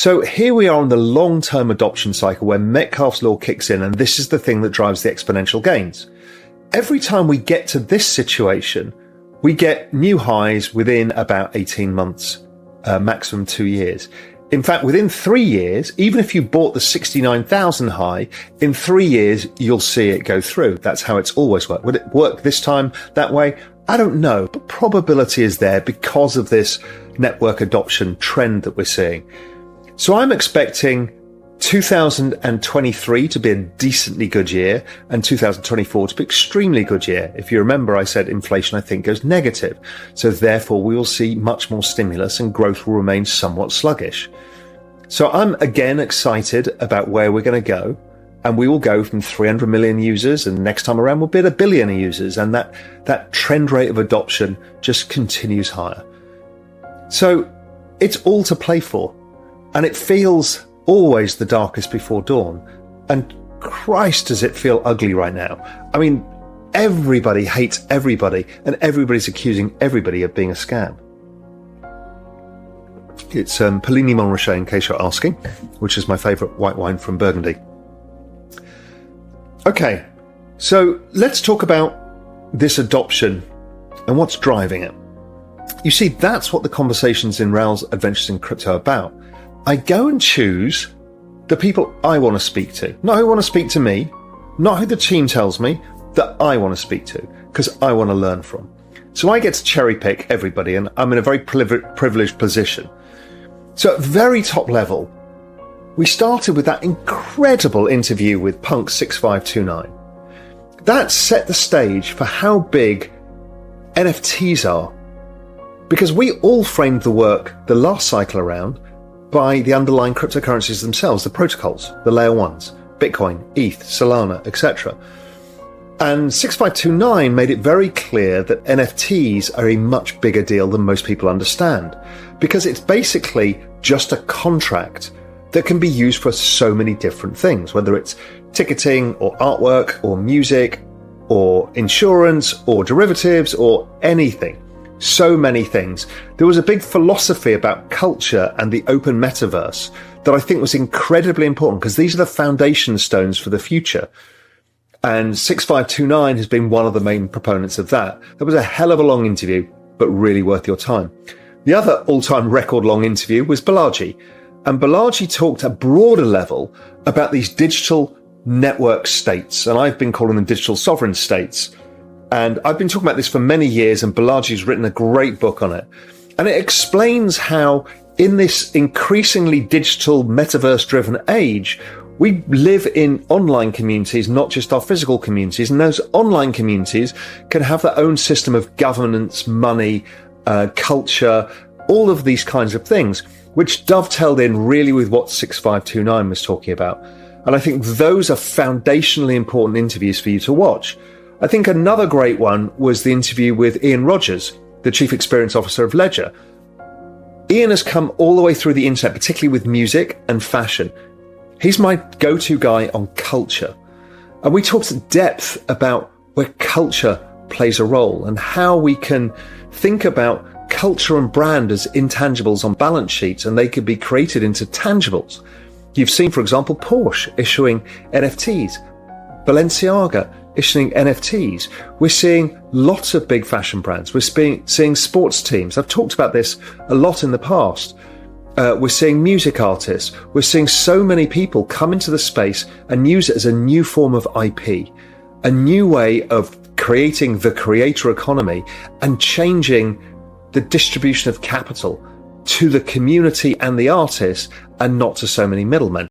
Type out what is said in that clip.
So here we are on the long-term adoption cycle where Metcalfe's law kicks in, and this is the thing that drives the exponential gains. Every time we get to this situation, we get new highs within about 18 months, maximum 2 years. In fact, within 3 years, even if you bought the 69,000 high, in 3 years, you'll see it go through. That's how it's always worked. Would it work this time that way? I don't know, but probability is there because of this network adoption trend that we're seeing. So I'm expecting 2023 to be a decently good year and 2024 to be extremely good year. If you remember, I said inflation, I think, goes negative. So therefore, we will see much more stimulus and growth will remain somewhat sluggish. So I'm again excited about where we're going to go. And we will go from 300 million users, and next time around we'll be at 1 billion users. And that trend rate of adoption just continues higher. So it's all to play for. And it feels always the darkest before dawn. And Christ, does it feel ugly right now. I mean, everybody hates everybody, and everybody's accusing everybody of being a scam. It's Pellini Montrachet, in case you're asking, which is my favourite white wine from Burgundy. Okay, so let's talk about this adoption and what's driving it. You see, that's what the conversations in Raoul's Adventures in Crypto are about. I go and choose the people I want to speak to, not who want to speak to me, not who the team tells me, that I want to speak to, because I want to learn from. So I get to cherry pick everybody, and I'm in a very privileged position. So at very top level, we started with that incredible interview with Punk 6529. That set the stage for how big NFTs are, because we all framed the work the last cycle around by the underlying cryptocurrencies themselves, the protocols, the layer ones, Bitcoin, ETH, Solana, etc. And 6529 made it very clear that NFTs are a much bigger deal than most people understand, because it's basically just a contract that can be used for so many different things, whether it's ticketing or artwork or music or insurance or derivatives or anything. So many things. There was a big philosophy about culture and the open metaverse that I think was incredibly important, because these are the foundation stones for the future. And 6529 has been one of the main proponents of that. That was a hell of a long interview, but really worth your time. The other all-time record long interview was Balaji. And Balaji talked at a broader level about these digital network states. And I've been calling them digital sovereign states. And I've been talking about this for many years, and Balaji's written a great book on it. And it explains how in this increasingly digital metaverse-driven age, we live in online communities, not just our physical communities. And those online communities can have their own system of governance, money, culture, all of these kinds of things, which dovetailed in really with what 6529 was talking about. And I think those are foundationally important interviews for you to watch. I think another great one was the interview with Ian Rogers, the Chief Experience Officer of Ledger. Ian has come all the way through the internet, particularly with music and fashion. He's my go-to guy on culture. And we talked at depth about where culture plays a role and how we can think about culture and brand as intangibles on balance sheets, and they could be created into tangibles. You've seen, for example, Porsche issuing NFTs, Balenciaga issuing NFTs. We're seeing lots of big fashion brands. We're seeing sports teams. I've talked about this a lot in the past. We're seeing music artists. We're seeing so many people come into the space and use it as a new form of IP, a new way of creating the creator economy and changing the distribution of capital to the community and the artists, and not to so many middlemen.